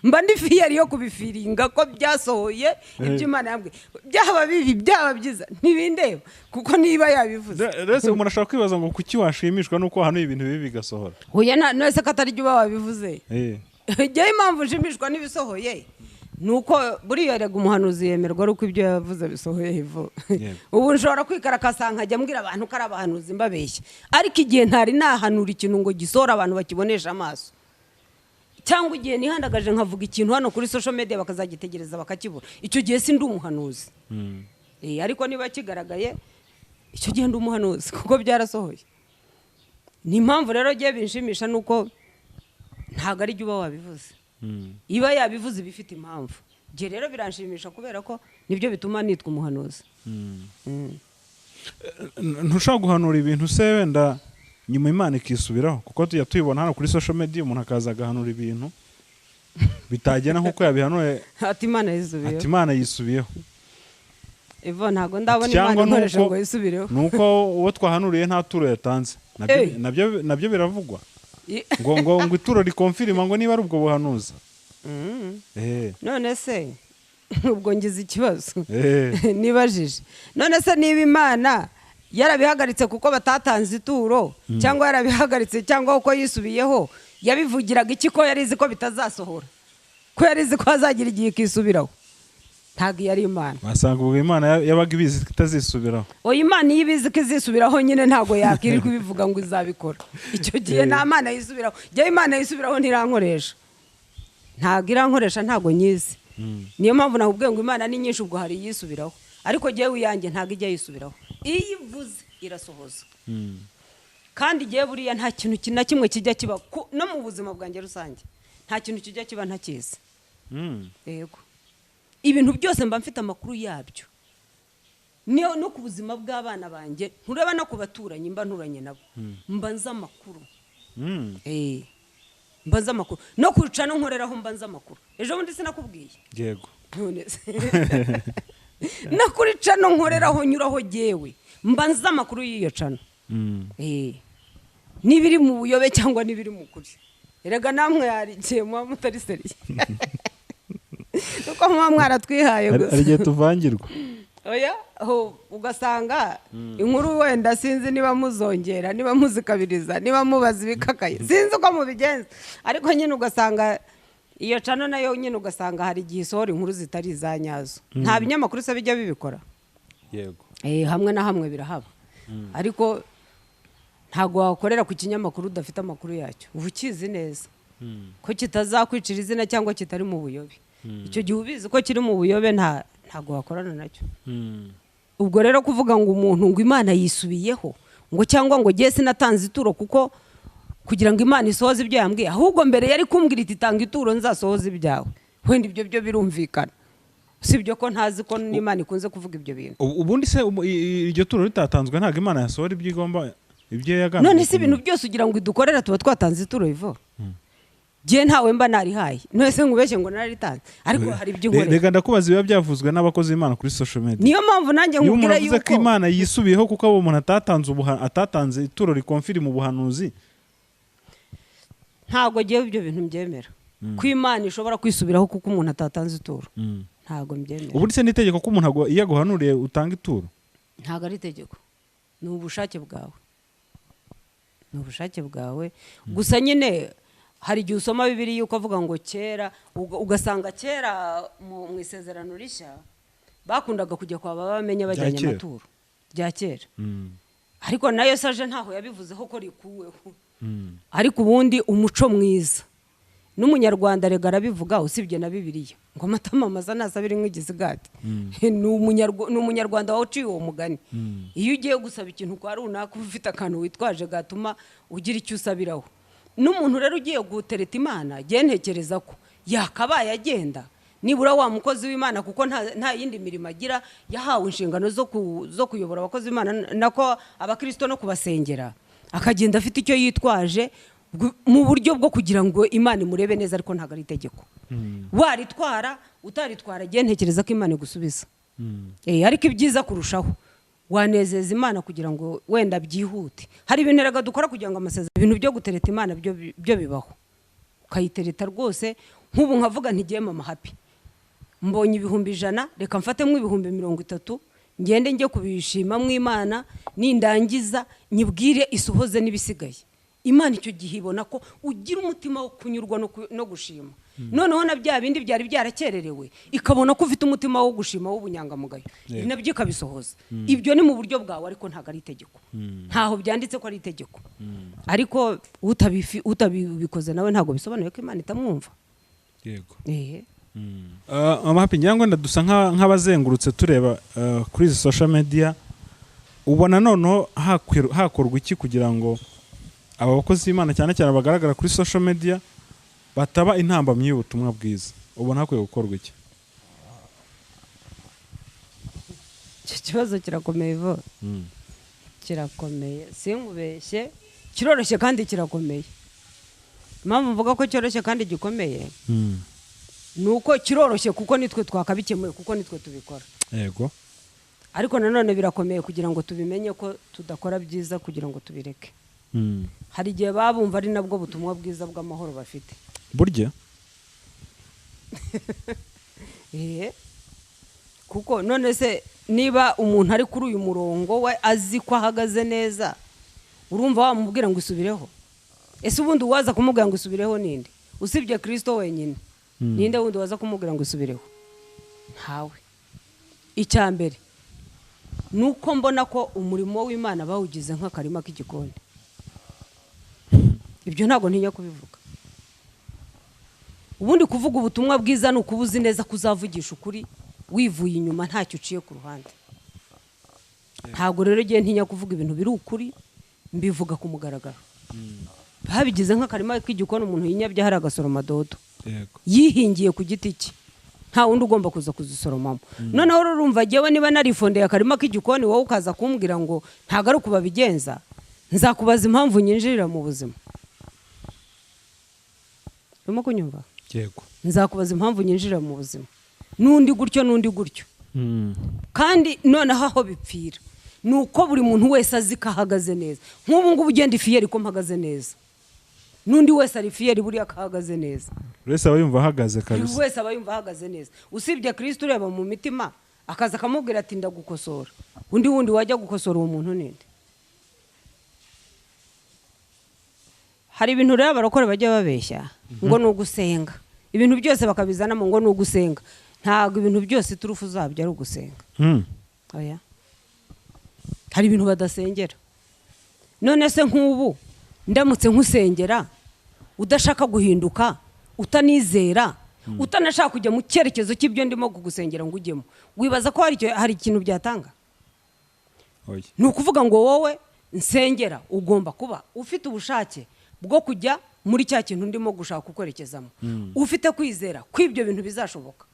mba ndi fiyari yo kubifiringa ko byasohoye ibyo Imana yambwiye byaba bibi byaba byiza ntibindeba kuko niba yabivuze rese umuntu ashaka kwibaza ngo kuki washimishwa nuko hano ibintu bibi bigasohora oya nose ko atari byo wabivuze giye impamvu nshimishwa n'ibisohoye nuko buriya rega umuhanuzi yemerwa ari uko ibyo yavuze bisohoye hivo ubu nshobora kwikarakasa nkajya mbwira abantu ko ari abahanuzi mbabeshya ariko igihe ntari nahanura ikintu ngo gisohora abantu bakibonesha amaso cyangwa igihe nihandagaje nkavuga ikintu hano kuri social media bakazagitegereza bakakibura icyo gihe si ndi umuhanuzi ariko niba kigaragaye icyo gihe ndi umuhanuzi kuko byarasohoye ni impamvu rero giye binshimisha nuko ntago ari byo wabivuze iba yabivuze bifite impamvu gihe rero biranshimisha kubera ko nibyo bituma nitwa umuhanuzi ntushaka guhanura ibintu se wenda nyuma Imana ikisubiraho kuko tujya tuyibona hano kuri social media umuntu akaza agahanura ibintu bitagena nkuko yabihanuye ati Imana yisubiyeho Evo ntago ndabona Imana ikoresha ngo yisubireho nuko uwo twahanuriye nta turo yatanze nabyo biravugwa ngo ituro rikonfirima ngo niba ari ubwo buhanuza none se ubwo ngize ikibazo nibajije none se niba Imana yarabihagaritse kuko batatanze ituro cyangwa yarabihagaritse cyangwa uko yisubiyeho yabivugiraga iki ko yarizi ko bitazasohora ko yarizi ko hazagira igihe kisubiraho ntago yari Imana wasanga ubwo Imana yabaga ibizi itazisubiraho oya Imana iyo ibizi ko izisubiraho nyine ntago yakirirwa ibivuga ngo izabikora icyo gihe nta Mana yisubiraho gihe Imana yisubiraho ntirankoresha ntago irankoresha ntago nyizi niyo mpamvu nakubwiye ngo Imana ni nyinshi ubwo hari yisubiraho ariko gihe wiyange ntago ijya yisubiraho iyo ivuze irasohoza kandi gihe buriya nta kintu na kimwe kijya kiba no mu buzima bwanjye rusange nta kintu kijya kiba ntakizi yego ibintu byose mba mfite amakuru yabyo niyo no ku buzima bw'abana banjye ntureba no ku baturanyi mba nturanye nabo mba nzi amakuru mba nzi amakuru no kwica no nkoreraho mba nzi amakuru ejo bundi sinakubwiye yego none se no kuri cano nkoreraho nyuraho jyewe mba nzi amakuru y'iyo cano n'ibiri mu buyobe cyangwa n'ibiri mu kuri erega namwe yarigiye muba mutari seriye nuko muba mwaratwihaye gusa hari igihe tuvangirwa oya ugasanga inkuru wenda sinzi niba muzongera niba muzikabiriza niba mubaza ibikakaye sinzi uko mubigenza ariko nyine ugasanga iyo cano nayo nyine ugasanga hari igihe isohora inkuru zitari iza nyazo nta binyamakuru se bijya bibikora yego hamwe na hamwe birahaba ariko ntabwo wakorera ku kinyamakuru udafite amakuru yacyo uba ukizi neza ko kitazakwicira izina cyangwa kitari mu buyobe icyo gihe ubizi ko kiri mu buyobe ntabwo wakorana nacyo ubwo rero kuvuga ngo umuntu ngo Imana yisubiyeho ngo cyangwa ngo jye sinatanze ituro kuko kugira ngo Imana isohoze ibyo yambwiye ahubwo mbere yari kumbwira iti tanga ituro nzasohoze ibyawe wenda ibyo byo birumvikana sibyo ko ntazi ko n'Imana ikunze kuvuga ibyo bintu ubundi se iryo turo ritatanzwe ntabwo Imana yasohora ibyo igomba ibyo yagambye none se ibintu byose ugira ngo idukorera tuba twatanze ituro ivo jye ntawe mba narihaye none se nkubeshye ngo nararitanze ariko hari ibyo nkorera reka ndakubaza ibiba byavuzwe n'abakozi b'Imana kuri social media niyo mpamvu nanjye nkubwira yuko ko Imana yisubiyeho kuko abo umuntu atatanze ituro rikonfiri mu buhanuzi ntabwo giye ibyo bintu mbyemera ko Imana ishobora kwisubiraho kuko umuntu atatanze ituro ntabwo mbyemera ubundi se n'itegeko ko umuntu iyo aguhanuriye utanga ituro ntabwo ari itegeko ni ubushake bwawe gusa nyine hari igihe usoma Bibiliya yuko avuga ngo kera ugasanga kera mu isezerano rishya bakundaga kujya kwa baba bamenya bajyanye amaturo rya kera ariko nayo saje ntaho yabivuzeho ko rikuweho ariko ubundi umuco mwiza n'umunyarwanda rega arabivuga usibye na Bibiliya ngo amatamamaza nasabira nk'igisigati ni umunyarwanda wawuciye uwo mugani iyo ugiye gusaba ikintu kwa runaka ufite akantu witwaje gatuma ugira icyo usabiraho n'umuntu rero ugiye gutereta Imana ntekereza ko yakabaye agenda nibura wa mukozi w'Imana kuko nta yindi mirimo agira yahawe inshingano zo kuyobora abakozi b'Imana nako abakristo no kubasengera akagenda afite icyo yitwaje mu buryo bwo kugira ngo Imana imurebe neza ariko ntabwo ari itegeko waritwara utaritwara ntekereza ko Imana igusubiza ariko ibyiza kurushaho wanezeza Imana kugira ngo wenda byihute hari ibintu rega dukora kugira ngo amasezerano ibintu byo gutereta Imana byo bibaho ukayitereta rwose nk'ubu nkavuga ntigiye mama happy mbonye 100 reka mfatemo 30 ngende njye kubishima mu Imana nindangiza nyibwire isohoze n'ibisigaye Imana icyo gihe ibona ko ugira umutima wo kunyurwa no gushima noneho na bya bindi byari byarakererewe ikabona ko ufite umutima wo gushima w'ubunyangamugayo nabyo ikabisohoza ibyo ni mu buryo bwawe ariko ntabwo ari itegeko ntaho byanditse ko ari itegeko ariko utabikoze nawe ntabwo bisobanuye ko Imana itamwumva yego Happy ngira ngo dusa nk'abazengurutse tureba kuri izi social media ubona noneho hakorwa iki kugira ngo aba bakozi b'Imana cyane cyane bagaragara kuri social media bataba intambamyi y'ubutumwa bwiza ubona hakwiye gukorwa iki icyo kibazo kirakomeye vo kirakomeye sinkubeshye kiroroshye kandi kirakomeye impamvu mvuga ko cyoroshye kandi gikomeye ni uko kiroroshye kuko nitwe twakabikemuye kuko nitwe tubikora yego ariko nanone birakomeye kugira ngo tubimenye ko tudakora byiza kugira ngo tubireke hari igihe babumva ari nabwo butumwa bwiza bw'amahoro bafite burya kuko none se niba umuntu ari kuri uyu murongo we azi ko ahagaze neza urumva wamubwira ngo isubireho ese ubundi waza kumubwira ngo isubireho ninde usibye Kristo wenyine ninde wundi waza kumubwira ngo isubireho ntawe icyambere nuko mbona ko umurimo w'Imana bawugize nk'akarima k'igikoni ibyo ntabwo ntinya kubivuga ubundi kuvuga ubutumwa bwiza ni ukubuzi neza kuzavugisha ukuri wivuye inyuma ntacyo uciye ku ruhande ntabwo rero giye ntinya kuvuga ibintu biri ukuri mbivuga ku mugaragaro babigize nk'akarima k'igikoni umuntu yinyabye hari agasoroma dodo yihingiye ku giti cye nta wundi ugomba kuza kuzisoromamo noneho urumva jyewe niba narifondeye akarima k'igikoni wowe ukaza kumbwira ngo ntago ari uko babigenza nzakubaza impamvu nyinjirira mu buzima urimo kunyumva yego nzakubaza impamvu nyinjirira mu buzima n'undi gutyo kandi noneho aho bipfira ni uko buri muntu wese azi ko ahagaze neza nk'ubu ngubu ugenda ifiyeri ko mpagaze neza n'undi wese ari fiyeri buriya kahagaze neza wese aba yumva ahagaze kabisa wese aba yumva ahagaze neza usibye Kristo ureba mu mitima akaza akamubwira ati ndagukosora undi wundi wajya gukosora uwo muntu ninde hari ibintu rero abarokore bajya babeshya ngo ni ugusenga ibintu byose bakabizanamo ngo ni ugusenga ntabwo ibintu byose turufu zabyo ari ugusenga oya hari ibintu badasengera none se nk'ubu ndamutse nkusengera udashaka guhinduka utanizera utanashaka kujya mu cyerekezo cy'ibyo ndimo kugusengera ngo ujyemo wibaza ko hari ikintu byatanga ni ukuvuga ngo wowe nsengera ugomba kuba ufite ubushake bwo kujya muri cya kintu ndimo gushaka kukwerekezamo ufite kwizera ko ibyo bintu bizashoboka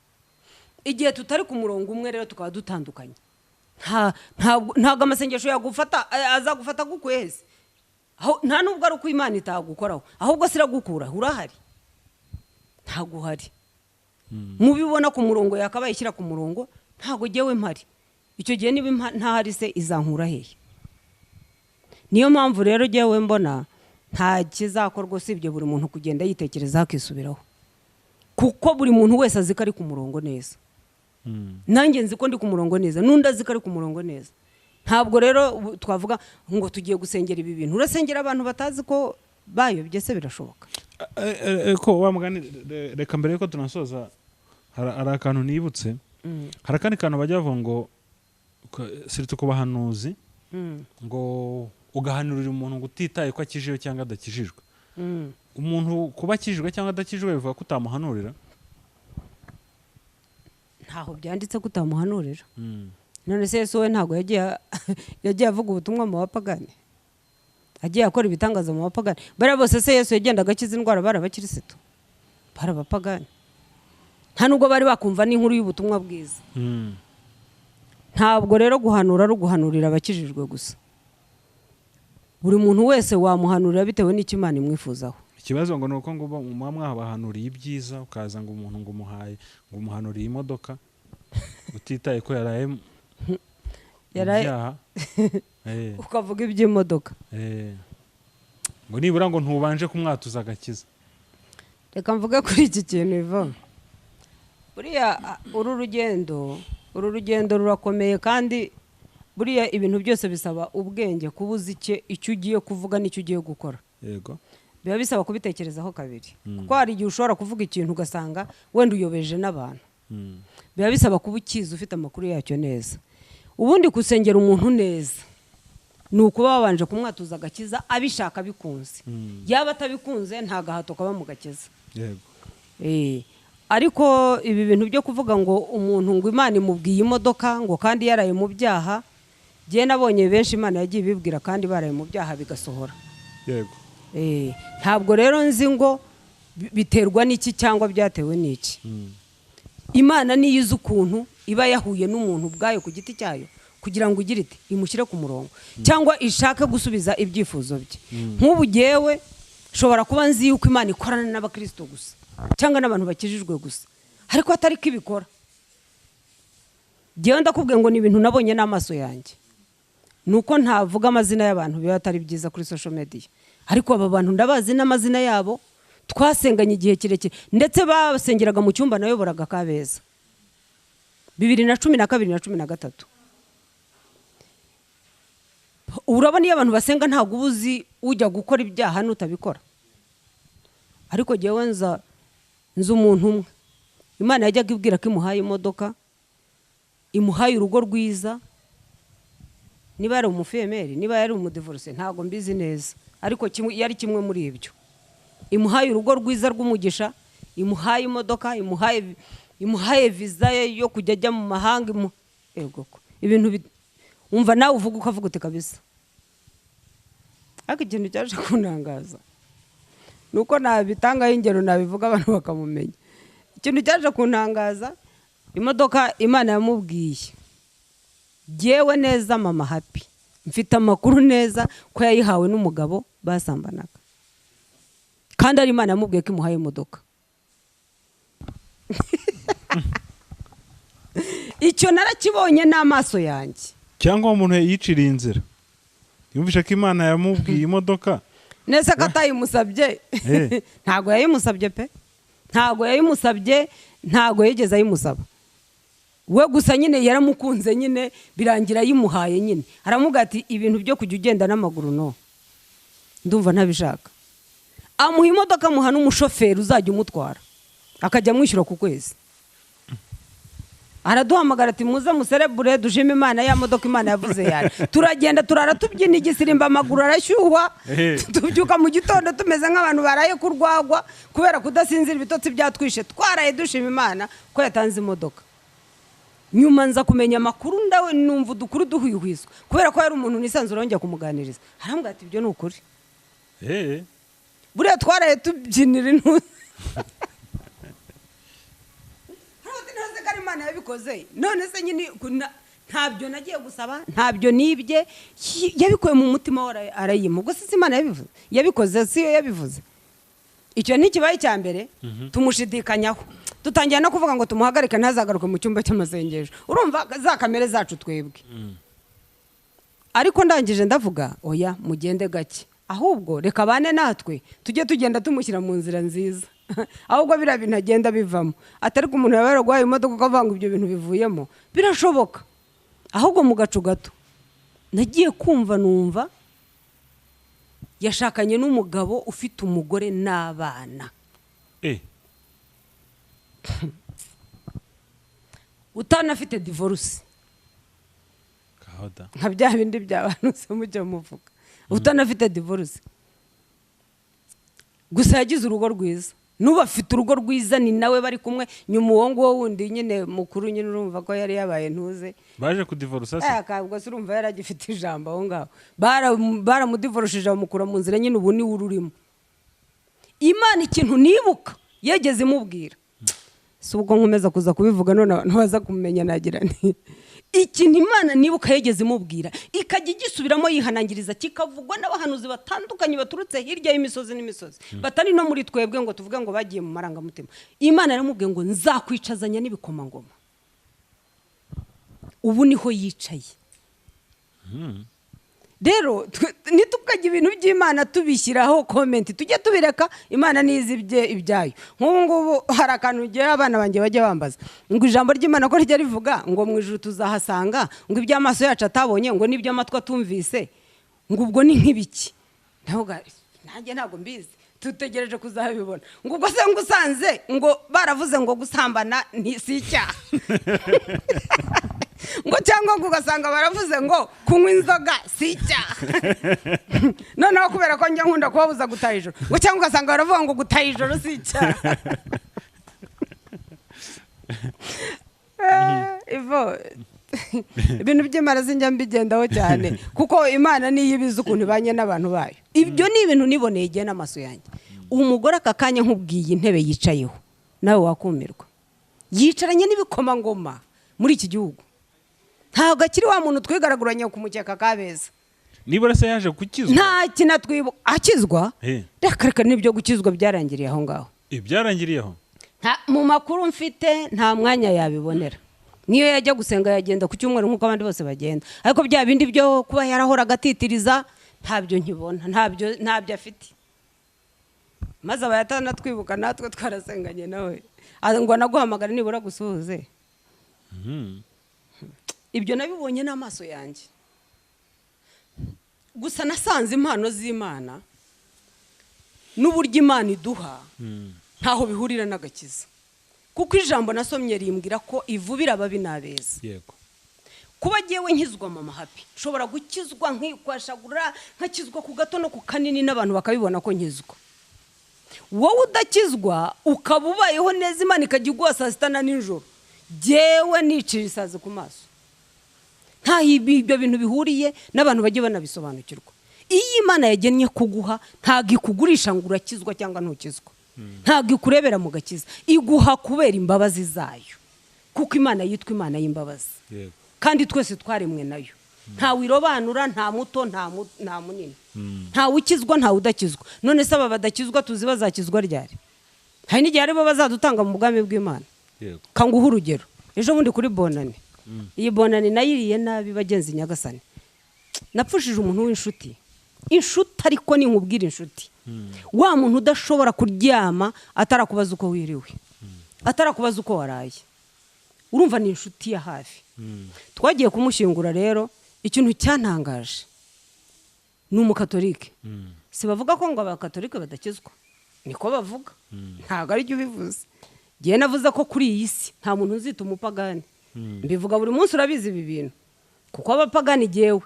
igihe tutari ku murongo umwe rero tukaba dutandukanye ntabwo amasengesho yagufata azagufata gukwezi nta nubwo ari uko Imana itagukoraho ahubwo siragukura urahari ntago uhari mubibona ku murongo yakabaye ishyira ku murongo ntago jyewe mpari icyo gihe niba ntahari se izankura hehe niyo mpamvu rero jyewe mbona nta kizakorwa usibye buri muntu kugenda yitekerezaho akisubiraho kuko buri muntu wese azi ko ari ku murongo neza nanjye nzi ko ndi ku murongo neza n'undi azi ko ari ku murongo neza ntabwo rero twavuga ngo tugiye gusengera ibi bintu urasengera abantu batazi ko bayobye se birashoboka ko wa mugani reka mbere yuko tunasoza hari akantu nibutse hari akandi kantu bajya bavuga ngo sirite ku bahanuzi ngo ugahanurira umuntu ngo utitaye ko akijijwe cyangwa adakijijwe umuntu kuba akijijwe cyangwa adakijijwe bivuga ko utamuhanurira ntaho byanditse ko utamuhanurira none se Yesu we ntago yagiye avuga ubutumwa mu bapagani agiye akora ibitangaza mu bapagani bari bose se Yesu yagendaga akiza indwara bari abakirisitu bari abapagani nta nubwo bari bakumva n'inkuru y'ubutumwa bwiza ntabwo rero guhanura ari uguhanurira abakijijwe gusa buri muntu wese wamuhanurira bitewe n'icyo Imana imwifuzaho ikibazo ngo nuko ngo muba mwabahanuriye ibyiza ukaza ngo umuntu ngo umuhanuriye imodoka utitaye ko yaraye ukavuga iby'imodoka ngo nibura ngo ntubanje kumwatuza agakiza reka mvuge kuri iki kintu iva buriya uru rugendo rurakomeye kandi buriya ibintu byose bisaba ubwenge kuba uzi icyo ugiye kuvuga n'icyo ugiye gukora yego biba bisaba kubitekerezaho kabiri kuko hari igihe ushobora kuvuga ikintu ugasanga wenda uyobeje n'abantu biba bisaba kuba ukizi ufite amakuru yacyo neza ubundi gusengera umuntu neza ni ukuba wabanje kumwatuza agakiza abishaka bikunze yaba atabikunze nta gahato kaba mu gakiza yego ariko ibi bintu byo kuvuga ngo umuntu ngo Imana imubwiye imodoka ngo kandi yaraye mu byaha jye nabonye benshi Imana yagiye ibibwira kandi baraye mu byaha bigasohora yego ntabwo rero nzi ngo biterwa n'iki cyangwa byatewe n'iki Imana niyo izi ukuntu iba yahuye n'umuntu ubwayo ku giti cyayo kugira ngo ugire iti imushyire ku murongo cyangwa ishake gusubiza ibyifuzo bye nk'ubu jyewe nshobora kuba nzi yuko Imana ikorana n'abakristo gusa cyangwa n'abantu bakijijwe gusa ariko atari ko ibikora jyewe ndakubwiye ngo ni ibintu nabonye n'amaso yanjye nuko ntavuga amazina y'abantu biba atari byiza kuri social media ariko aba bantu ndabazi n'amazina yabo twasenganye igihe kirekire ndetse basengeraga mu cyumba nayoboraga Kabeza 2012 na 2013 urabona iyo abantu basenga ntago ubuzi ujya gukora ibyaha nutabikora ariko jyewe nzi umuntu umwe Imana yajyaga ibwira ko imuhaye imodoka imuhaye urugo rwiza niba yari umufemeri niba yari umudivorce ntago mbizi neza ariko yari kimwe muri ibyo imuhaye urugo rwiza rw'umugisha imuhaye imodoka imuhaye visa yo kujya ajya mu mahanga ibintu umva nawe uvuga ukavuga uti kabisa ariko ikintu cyaje kunangaza nuko nabitangaho ingero nabivuga abantu bakamumenya ikintu cyaje kunangaza imodoka Imana yamubwiye jyewe neza mama Happy mfite amakuru neza ko yayihawe n'umugabo basambanaga kandi ari Imana yamubwiye ko imuhaye imodoka. Icyo narakibonye n'amaso yanjye. Cyangwa umuntu yiciriye inzira yumvisha ko Imana yamubwiye imodoka nese ko atayimusabye. Ntago yayimusabye pe, ntago yayimusabye, ntago yigeze ayimusaba. We gusa nyine yaramukunze nyine birangira yimuhaye nyine. Aramuga ati ibintu byo kujya ugenda n'amaguru no, ndumva ntabishaka. Amuha imodoka, amuha n'umushoferi uzajya umutwara akajya amwishyura ku kwezi. Araduhamagara ati muze muserebure dushime Imana, ya modoka Imana yavuze yari. Turagenda turara tubyina igisirimba, amaguru arashyuha. Tubyuka mu gitondo tumeze nk'abantu baraye kurwagwa kubera kudasinzira, ibitotsi byatwishe. Twaraye dushima Imana ko yatanze imodoka. Nyuma nza kumenya amakuru, ndawe numva dukuru duhwihwiswa kubera ko yari umuntu nisanzura njya kumuganiriza. Arambwira ati ibyo ni ukuri. Buriya twaraye tubyinira intu. Imana yabikoze. None se nyine ntabyo nagiye gusaba, ntabyo nibye, yabikoye mu mutima we arayima. Ubwo se Imana yabivuze, yabikoze si yo yabivuze. Icyo ni kibaye cya mbere tumushidikanyaho. Tutangira no kuvuga ngo tumuhagarike ntazagaruke mu cyumba cy'amasengesho. Urumva za kamere zacu twebwe. Ariko ndangije ndavuga oya mugende gake, ahubwo reka bane natwe tujye tugenda tumushyira mu nzira nziza. Ahubwo bira binagenda bivamo. Atari ko umuntu yabara gwaye imodoka ukavanga ibyo bintu bivuyemo birashoboka. Ahubwo mu gacu gato nagiye kumva numva yashakanye n'umugabo ufite umugore n'abana. Utanafite divorce. Kahoda. Nka bya bindi by'abantu se mujya muvuga. Utanafite divorce. Gusa yagize urugo rwiza. Nuba afite urugo rwiza ni nawe bari kumwe, nyuma uwo ngo wundi nyine mukuru nyine urumva ko yari yabaye ntuze. Baje kudivorce se? Akabwo se urumva yaragifite ijambo aho ngaho. Baramudivorceje bamukura mu nzira nyine ubu ni ururimo. Imana ikintu nibuka yegeze imubwira. Si ubwo nkomeza kuza kubivuga none abantu baza kumenya nagira nti ikintu Imana nibuka yegeze imubwira ikajya igisubiramo yihanangiriza, kikavugwa n'abahanuzi batandukanye baturutse hirya y'imisozi n'imisozi, batari no muri twebwe ngo tuvuge ngo bagiye mu marangamutima. Imana yaramubwiye ngo nzakwicazanya n'ibikomangoma. Ubu niho yicaye. Rero nitukajya ibintu by'Imana tubishyiraho comment, tujye tubireka. Imana nizibye ibyayo. Nk'ubu ngubu hari akantu ugiye abana banjye bajya bambaza ngo ijambo ry'Imana ko rijya rivuga ngo mu ijuru tuzahasanga ngo iby'amaso yacu atabonye ngo n'iby'amatwi atumvise ngo ubwo ni nk'ibiki. Nanjye ntago mbizi, tutegereje kuzabibona. Ngo ubwo se ngo usanze ngo baravuze ngo gusambana si icyaha. Ngo cyangwa ugasanga baravuze ngo kunywa inzoga si icyaha. Noneho kubera ko njya nkunda kubabuza gutaha ijoro, ngo cyangwa ugasanga baravuga ngo gutaha ijoro si icyaha. Ivo ibintu by'Imana sinjya mbigendaho cyane kuko Imana niyo ibizi ukuntu ibanye n'abantu bayo. Ibyo ni ibintu niboneye igihe n'amaso yanjye. Umugore aka kanya nkubwiye intebe yicayeho nawe wakumirwa. Yicaranye n'ibikomangoma muri iki gihugu. Ntabwo akiri wa muntu twigaraguranye ku mukeka kabeza. Nibura se yaje gukizwa? Nta kinatwibo akizwa. Reka nibyo gukizwa byarangiriye aho ngaho. Byarangiriyeho? Mu makuru mfite nta mwanya yabibonera. Niyo yajya gusenga yagenda ku cyumweru nk'uko abandi bose bagenda. Ariko bya bindi byo kuba yarahora agatitiriza ntabyo nkibona, ntabyo afite. Maze abayatana twibuka natwe twarasenganye nawe. Ngo naguhamagara nibura gusuhuze. Ibyo nabibonye n'amaso yanjye. Gusa nasanze impano z'Imana n'uburyo Imana iduha ntaho bihurira n'agakiza. Kuko ijambo nasomye rimbwira ko ivubira ababi n'abeza. Yego. Kuba giyewe nkizwa mama Happy, nshobora gukizwa nkikwashagura, nkakizwa ku gato no ku kanini n'abantu bakabibona ko nkizwa. Wowe udakizwa ukaba ubayeho neza Imana ikajya iguha saa sita na nijoro, jewe nicira isazi ku maso. Nta ibyo bintu bihuriye n'abantu bagiye banabisobanukirwa. Iyi Imana yagennye kuguha ntago ikugurisha ngo urakizwa cyangwa ntukizwa. Ntago ikurebera mu gakiza, iguha kubera imbabazi zayo. kuko imana yitwa imana y'imbabazi yego kandi twese twaremwe nayo ntawe irobanura nta muto nta munini ntawe ukizwa ntawe udakizwa none se aba badakizwa tuzi bazakizwa ryari hari n'igihe aribo bazadutanga mu bwami bw'imana yego kanguha urugero ejo bundi kuri bonane iyi bonane nayiriye nabi bagenzi nyagasani napfushije umuntu w'inshuti ariko ni nkubwira inshuti wa muntu udashobora kuryama atarakubaza uko wiriwe atarakubaza uko waraye urumva ni inshuti ya hafi twagiye kumushyingura rero ikintu cyantangaje ni umukatolike si bavuga ko ngo abakatolike badakizwa niko bavuga ntabwo ari byo bivuze ngiye navuze ko kuri iyi si nta muntu uzita umupagani mbivuga buri munsi urabizi ibi bintu kuko abapagani jyewe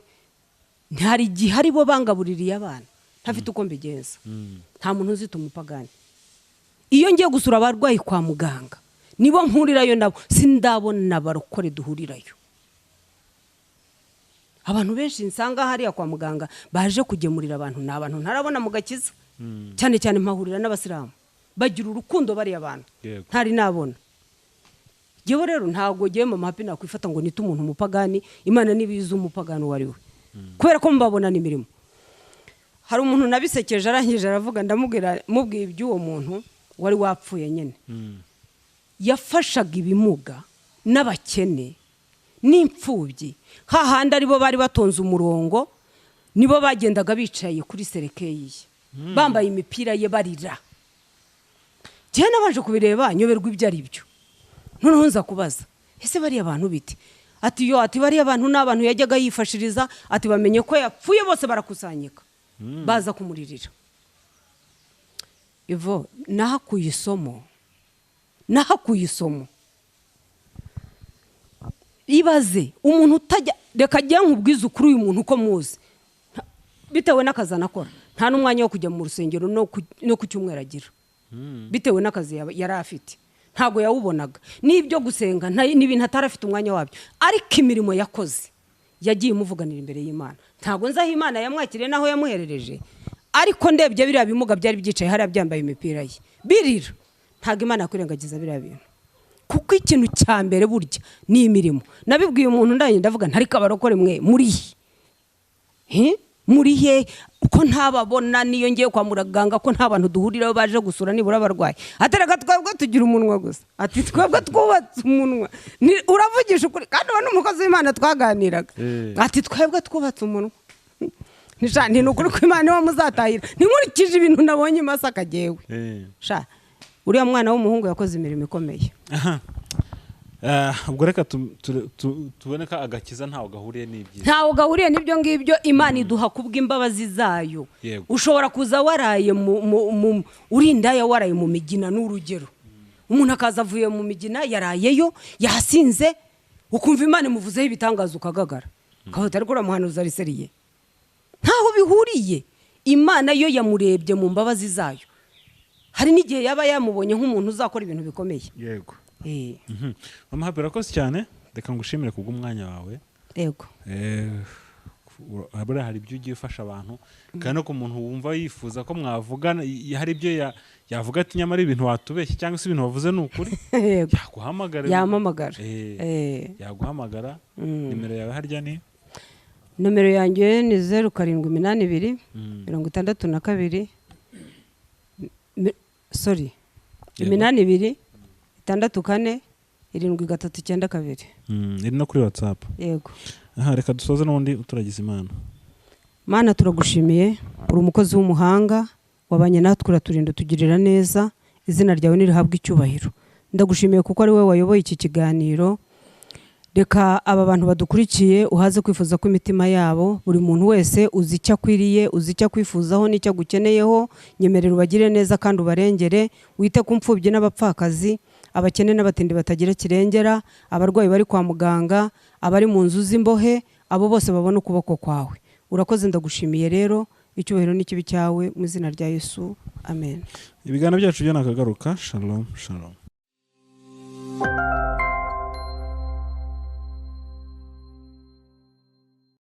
ntihari igihe ari bo bangabuririye abana ntafite uko mbigenza nta muntu uzita umupagani iyo ngiye gusura abarwayi kwa muganga nibo mpurirayo nabo sindabona barokore duhurirayo abantu benshi nsanga hariya kwa muganga baje kugemurira abantu n'abantu ntarabona mu gakiza cyane cyane mpahurira n'abasilamu bagira urukundo bari abantu ntari nabona jewe rero ntago giye mama happy nakwifata ngo nita umuntu umupagani imana nibiza umupagani wari we kubera ko mbabona n'imirimo hari umuntu nabisekeje arangije aravuga ndamubwira mubwiye iby'uwo muntu wari wapfuye nyene yafashaga ibimuga n'abakene n'imfubyi hahandi aribo bari batonze umurongo nibo bagendaga bicaye kuri serekeyi bambaye imipira ye barira je nabanje kubireba nyoberwa ibyo ari byo noneho nza kubaza ese bari abantu biti ati bari abantu n'abantu yajyaga yifashiriza ati bamenye ko yapfuye bose barakusanyika baza kumuririra Ivo nahakuye isomo ibaze umuntu utajya reka jya nkubwiza ukuri uyu muntu uko muzi bitewe n'akazi anakora nta n'umwanya wo kujya mu rusengero no ku cyumweru agira bitewe n'akazi yari afite ntago yawubonaga n'ibyo gusenga n'ibintu atarafite umwanya wabyo ariko imirimo yakoze yagiye imuvuganira imbere y'Imana ntago nzaho Imana yamwakiriye naho yamuherereje ariko ndebye biriya bimuga byari byicaye hari byambaye imipira ye birira ntago Imana yakwirengagiza biriya bintu kuko ikintu cya mbere burya ni imirimo nabibwiye umuntu ndanye ndavuga ntari kabarokore mwe muri he uko ntababona niyo ngiye kwa muraganga ko nta bantu duhuriraho baje gusura nibura abarwayi ateraga twebwe tugira umunwa gusa ati twebwe twubatse umunwa uravugisha ukuri kandi uwo n'umukozi w'Imana twaganiraga ati twebwe twubatse umunwa nishani nukuri ko Imana niwe muzatahira ninkurikije ibintu nabonye Masaka jewe sha uriya mwana w'umuhungu yakoze imirimo ikomeye ubwo reka tuboneka agakiza ntawo gahuriye n'ibyo ntawo gahuriye n'ibyo ngibyo Imana iduha kubw'imbabazi zayo ushobora kuza waraye urindaya waraye mu migina n'urugero umuntu akaza avuye mu migina yarayeyo yasinze ukumva Imana imuvuzeho ibitangaza ukagagara kahota ariko uramuhanuza riseriye ntaho bihuriye Imana yo yamurebye mu mbabazi zayo hari n'igihe yaba yamubonye nk'umuntu uzakora ibintu bikomeye yego mama happy rakoze cyane reka ngushimire kubw'umwanya wawe yego habura hari ibyo ugiye ufasha abantu kandi no ku muntu wumva yifuza ko mwavugana hari ibyo yavuga ati nyamara ibintu watubeshye cyangwa se ibintu wavuze ni ukuri yaguhamagara yaguhamagara nimero yawe harya ni nomero yanjye ni 0782 62 sorry 82 6 4 iri no kuri WhatsApp yego reka dusoze n'undi uturagize Imana Mana turagushimiye uri umukozi w'umuhanga wabanye natwe uraturinda tugirira neza izina ryawe nirihabwa icyubahiro ndagushimiye kuko ari wowe wayoboye iki kiganiro reka aba bantu badukurikiye uhaze kwifuza ko imitima yabo buri muntu wese uzi icyo akwiriye uzi icyo akwifuzaho n'icyo agukeneyeho nyemerera ubagire neza kandi ubarengere wite ku mfubyi n'abapfakazi abakene n'abatindi batagira kirengera abarwayi bari kwa muganga abari mu nzu z'imbohe abo bose babona ukuboko kwawe urakoze ndagushimiye rero icyubahiro n'ikibi cyawe mu izina rya Yesu amen. Ibiganiro byacu byo nakagaruka shalom shalom.